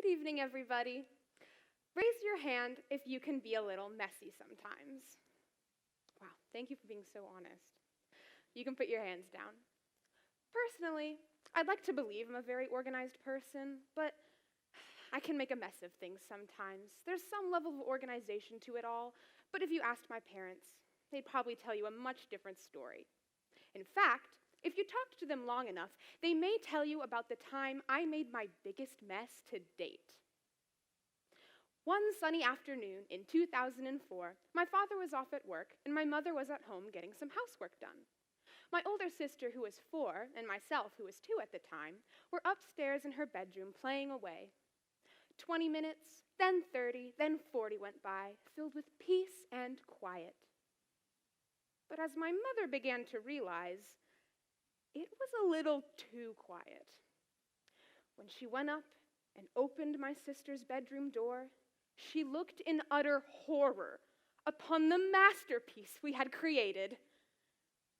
Good evening, everybody. Raise your hand if you can be a little messy sometimes. Wow, thank you for being so honest. You can put your hands down. Personally, I'd like to believe I'm a very organized person, but I can make a mess of things sometimes. There's some level of organization to it all, but if you asked my parents, they'd probably tell you a much different story. In fact, if you talked to them long enough, they may tell you about the time I made my biggest mess to date. One sunny afternoon in 2004, my father was off at work and my mother was at home getting some housework done. My older sister, who was 4, and myself, who was 2 at the time, were upstairs in her bedroom playing away. 20 minutes, then 30, then 40 went by, filled with peace and quiet. But as my mother began to realize, it was a little too quiet. When she went up and opened my sister's bedroom door, she looked in utter horror upon the masterpiece we had created.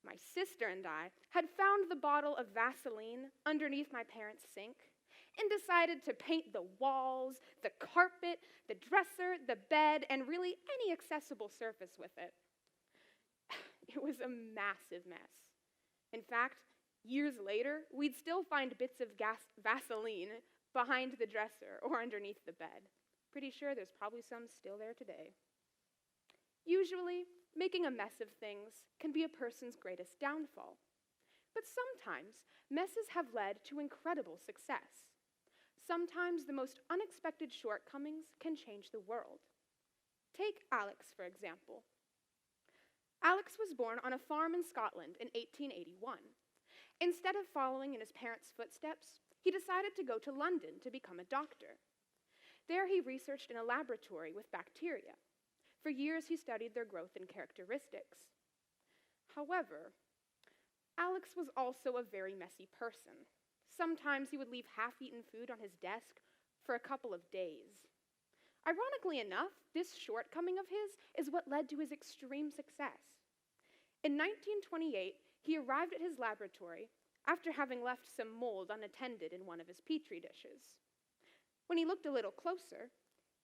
My sister and I had found the bottle of Vaseline underneath my parents' sink and decided to paint the walls, the carpet, the dresser, the bed, and really any accessible surface with it. It was a massive mess. In fact, years later, we'd still find bits of Vaseline behind the dresser or underneath the bed. Pretty sure there's probably some still there today. Usually, making a mess of things can be a person's greatest downfall. But sometimes, messes have led to incredible success. Sometimes the most unexpected shortcomings can change the world. Take Alex, for example. Alex was born on a farm in Scotland in 1881. Instead of following in his parents' footsteps, he decided to go to London to become a doctor. There he researched in a laboratory with bacteria. For years he studied their growth and characteristics. However, Alex was also a very messy person. Sometimes he would leave half-eaten food on his desk for a couple of days. Ironically enough, this shortcoming of his is what led to his extreme success. In 1928, he arrived at his laboratory after having left some mold unattended in one of his petri dishes. When he looked a little closer,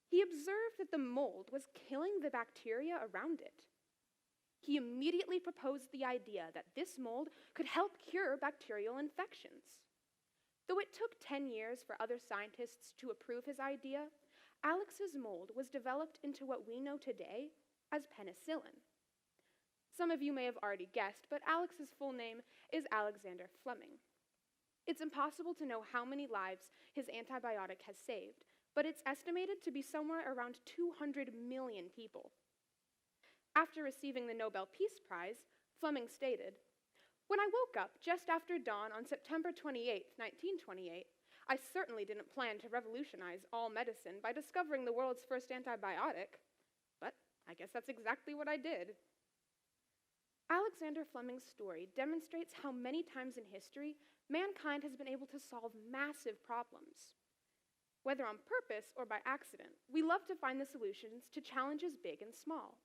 he observed that the mold was killing the bacteria around it. He immediately proposed the idea that this mold could help cure bacterial infections. Though it took 10 years for other scientists to approve his idea, Alex's mold was developed into what we know today as penicillin. Some of you may have already guessed, but Alex's full name is Alexander Fleming. It's impossible to know how many lives his antibiotic has saved, but it's estimated to be somewhere around 200 million people. After receiving the Nobel Peace Prize, Fleming stated, "When I woke up just after dawn on September 28, 1928, I certainly didn't plan to revolutionize all medicine by discovering the world's first antibiotic, but I guess that's exactly what I did." Alexander Fleming's story demonstrates how many times in history mankind has been able to solve massive problems. Whether on purpose or by accident, we love to find the solutions to challenges big and small.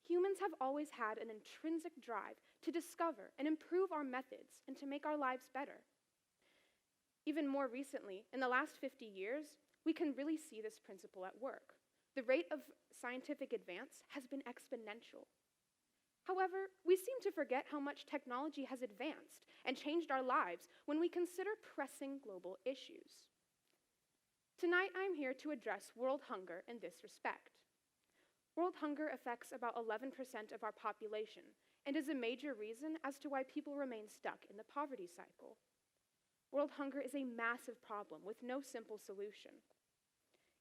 Humans have always had an intrinsic drive to discover and improve our methods and to make our lives better. Even more recently, in the last 50 years, we can really see this principle at work. The rate of scientific advance has been exponential. However, we seem to forget how much technology has advanced and changed our lives when we consider pressing global issues. Tonight, I'm here to address world hunger in this respect. World hunger affects about 11% of our population and is a major reason as to why people remain stuck in the poverty cycle. World hunger is a massive problem with no simple solution.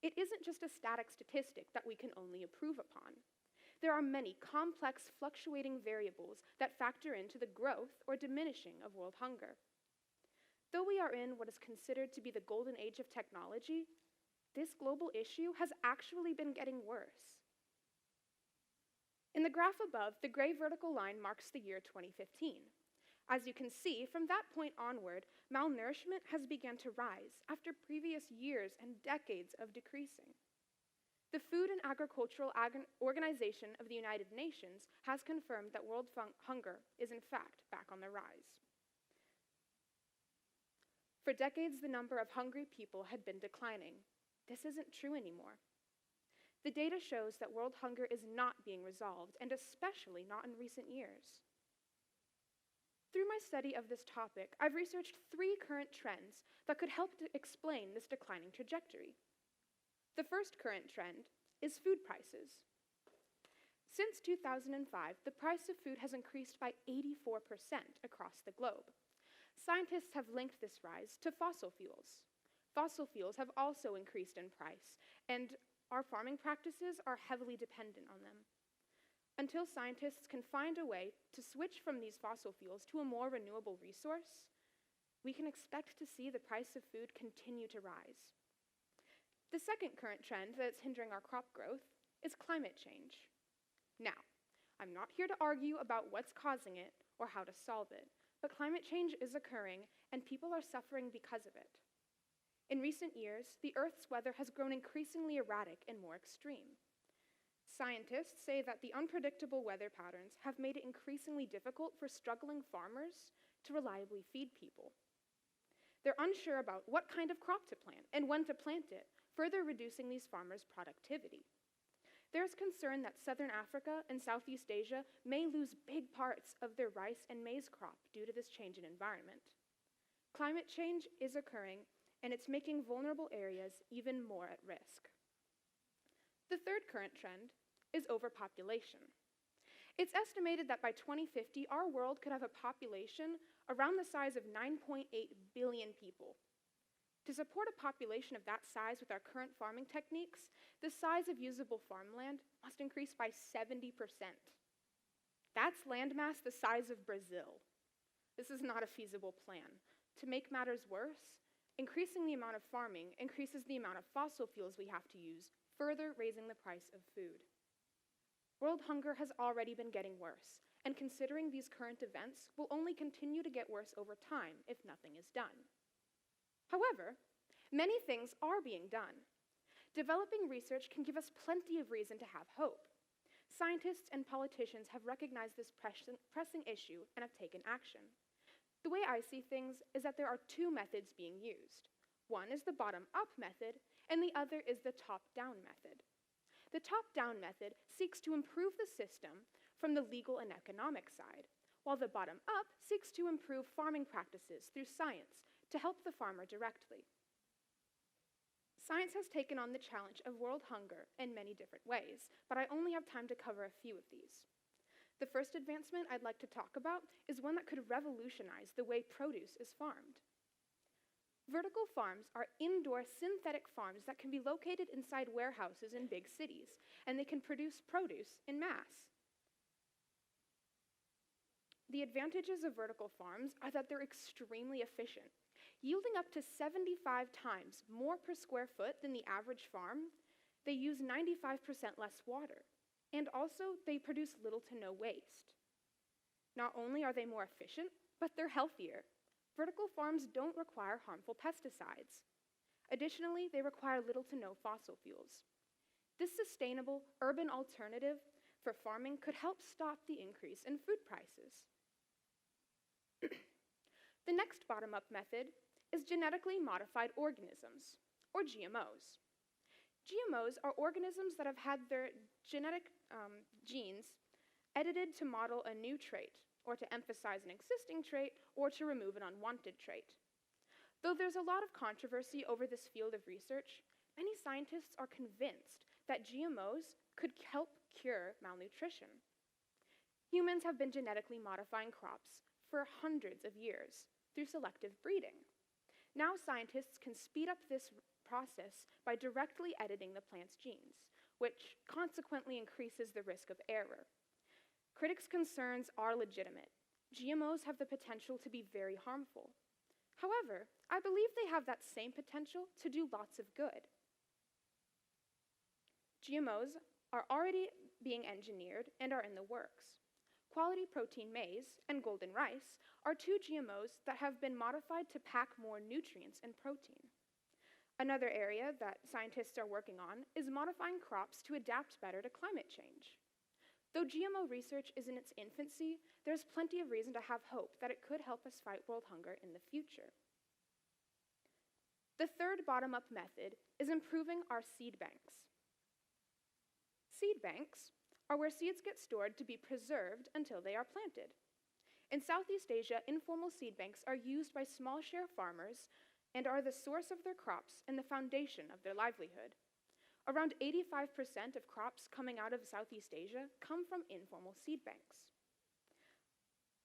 It isn't just a static statistic that we can only improve upon. There are many complex, fluctuating variables that factor into the growth or diminishing of world hunger. Though we are in what is considered to be the golden age of technology, this global issue has actually been getting worse. In the graph above, the gray vertical line marks the year 2015. As you can see, from that point onward, malnourishment has begun to rise after previous years and decades of decreasing. The Food and Agricultural Organization of the United Nations has confirmed that world hunger is in fact back on the rise. For decades, the number of hungry people had been declining. this isn't true anymore. The data shows that world hunger is not being resolved, and especially not in recent years. Through my study of this topic, I've researched 3 current trends that could help to explain this declining trajectory. The first current trend is food prices. Since 2005, the price of food has increased by 84% across the globe. Scientists have linked this rise to fossil fuels. Fossil fuels have also increased in price, and our farming practices are heavily dependent on them. Until scientists can find a way to switch from these fossil fuels to a more renewable resource, we can expect to see the price of food continue to rise. The second current trend that's hindering our crop growth is climate change. Now, I'm not here to argue about what's causing it or how to solve it, but climate change is occurring and people are suffering because of it. In recent years, the Earth's weather has grown increasingly erratic and more extreme. Scientists say that the unpredictable weather patterns have made it increasingly difficult for struggling farmers to reliably feed people. They're unsure about what kind of crop to plant and when to plant it, further reducing these farmers' productivity. There's concern that southern Africa and Southeast Asia may lose big parts of their rice and maize crop due to this change in environment. Climate change is occurring, and it's making vulnerable areas even more at risk. The third current trend is overpopulation. It's estimated that by 2050, our world could have a population around the size of 9.8 billion people. To support a population of that size with our current farming techniques, the size of usable farmland must increase by 70%. That's landmass the size of Brazil. This is not a feasible plan. To make matters worse, increasing the amount of farming increases the amount of fossil fuels we have to use, further raising the price of food. World hunger has already been getting worse, and considering these current events will only continue to get worse over time if nothing is done. However, many things are being done. Developing research can give us plenty of reason to have hope. Scientists and politicians have recognized this pressing issue and have taken action. The way I see things is that there are 2 methods being used. One is the bottom-up method, and the other is the top-down method. The top-down method seeks to improve the system from the legal and economic side, while the bottom-up seeks to improve farming practices through science to help the farmer directly. Science has taken on the challenge of world hunger in many different ways, but I only have time to cover a few of these. The first advancement I'd like to talk about is one that could revolutionize the way produce is farmed. Vertical farms are indoor synthetic farms that can be located inside warehouses in big cities, and they can produce produce in mass. The advantages of vertical farms are that they're extremely efficient, yielding up to 75 times more per square foot than the average farm. They use 95% less water, and also they produce little to no waste. Not only are they more efficient, but they're healthier. Vertical farms don't require harmful pesticides. Additionally, they require little to no fossil fuels. This sustainable urban alternative for farming could help stop the increase in food prices. The next bottom-up method is genetically modified organisms, or GMOs. GMOs are organisms that have had their genetic genes edited to model a new trait, or to emphasize an existing trait, or to remove an unwanted trait. Though there's a lot of controversy over this field of research, many scientists are convinced that GMOs could help cure malnutrition. Humans have been genetically modifying crops for hundreds of years through selective breeding. Now scientists can speed up this process by directly editing the plant's genes, which consequently increases the risk of error. Critics' concerns are legitimate. GMOs have the potential to be very harmful. However, I believe they have that same potential to do lots of good. GMOs are already being engineered and are in the works. Quality protein maize and golden rice are 2 GMOs that have been modified to pack more nutrients and protein. Another area that scientists are working on is modifying crops to adapt better to climate change. Though GMO research is in its infancy, there's plenty of reason to have hope that it could help us fight world hunger in the future. The third bottom-up method is improving our seed banks. Seed banks are where seeds get stored to be preserved until they are planted. In Southeast Asia, informal seed banks are used by small-share farmers and are the source of their crops and the foundation of their livelihood. Around 85% of crops coming out of Southeast Asia come from informal seed banks.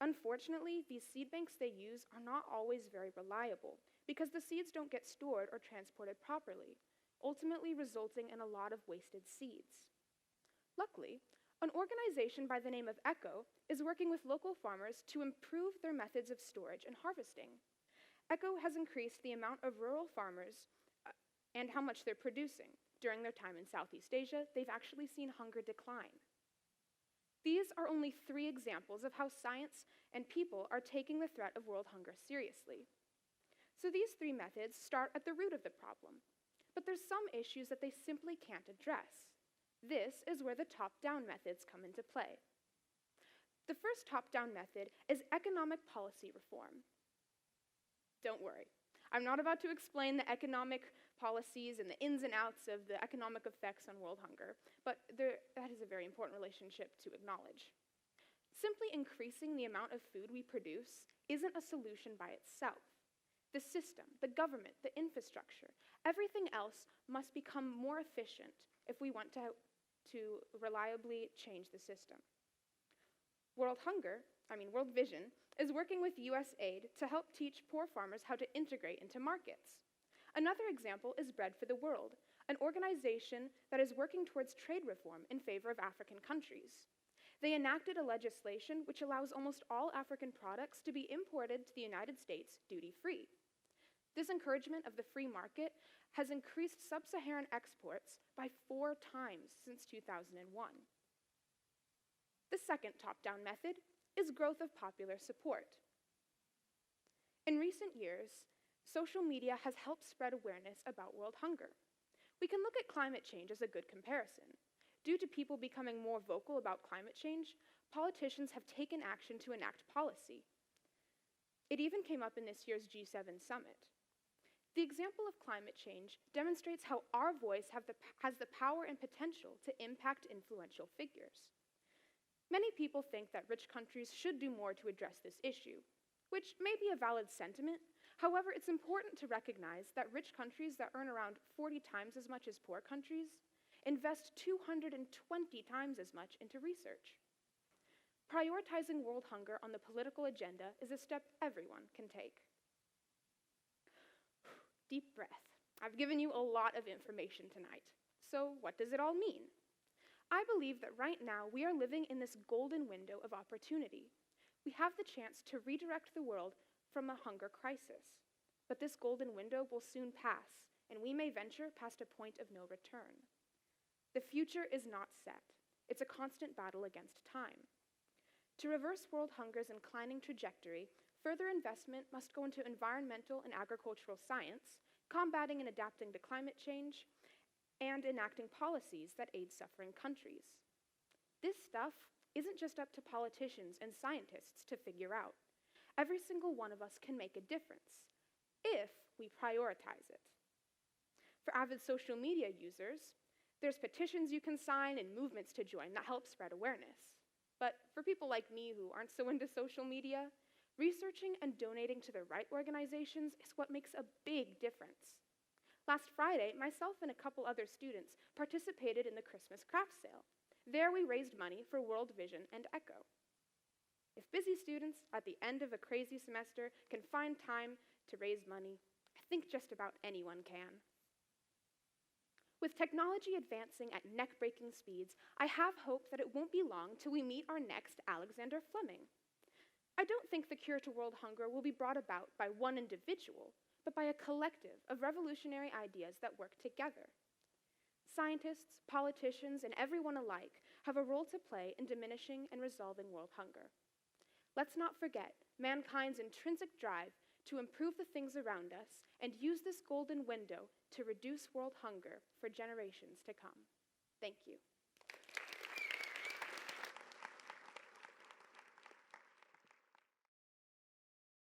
Unfortunately, these seed banks they use are not always very reliable because the seeds don't get stored or transported properly, ultimately resulting in a lot of wasted seeds. Luckily, an organization by the name of ECHO is working with local farmers to improve their methods of storage and harvesting. ECHO has increased the amount of rural farmers and how much they're producing. During their time in Southeast Asia, they've actually seen hunger decline. These are only 3 examples of how science and people are taking the threat of world hunger seriously. So these 3 methods start at the root of the problem, but there's some issues that they simply can't address. This is where the top-down methods come into play. The first top-down method is economic policy reform. Don't worry, I'm not about to explain the economic policies and the ins and outs of the economic effects on world hunger, but that is a very important relationship to acknowledge. Simply increasing the amount of food we produce isn't a solution by itself. The system, the government, the infrastructure, everything else must become more efficient if we want to reliably change the system. World Vision, is working with USAID to help teach poor farmers how to integrate into markets. Another example is Bread for the World, an organization that is working towards trade reform in favor of African countries. They enacted a legislation which allows almost all African products to be imported to the United States duty-free. This encouragement of the free market has increased sub-Saharan exports by 4 times since 2001. The second top-down method is growth of popular support. In recent years, social media has helped spread awareness about world hunger. We can look at climate change as a good comparison. Due to people becoming more vocal about climate change, politicians have taken action to enact policy. It even came up in this year's G7 summit. The example of climate change demonstrates how our voice has the power and potential to impact influential figures. Many people think that rich countries should do more to address this issue, which may be a valid sentiment. However, it's important to recognize that rich countries that earn around 40 times as much as poor countries invest 220 times as much into research. Prioritizing world hunger on the political agenda is a step everyone can take. Deep breath. I've given you a lot of information tonight. So what does it all mean? I believe that right now we are living in this golden window of opportunity. We have the chance to redirect the world from a hunger crisis. But this golden window will soon pass, and we may venture past a point of no return. The future is not set. It's a constant battle against time. To reverse world hunger's inclining trajectory, further investment must go into environmental and agricultural science, combating and adapting to climate change, and enacting policies that aid suffering countries. This stuff isn't just up to politicians and scientists to figure out. Every single one of us can make a difference, if we prioritize it. For avid social media users, there's petitions you can sign and movements to join that help spread awareness. But for people like me who aren't so into social media, researching and donating to the right organizations is what makes a big difference. Last Friday, myself and a couple other students participated in the Christmas craft sale. There we raised money for World Vision and ECHO. If busy students at the end of a crazy semester can find time to raise money, I think just about anyone can. With technology advancing at neck-breaking speeds, I have hope that it won't be long till we meet our next Alexander Fleming. I don't think the cure to world hunger will be brought about by one individual, but by a collective of revolutionary ideas that work together. Scientists, politicians, and everyone alike have a role to play in diminishing and resolving world hunger. Let's not forget mankind's intrinsic drive to improve the things around us and use this golden window to reduce world hunger for generations to come. Thank you.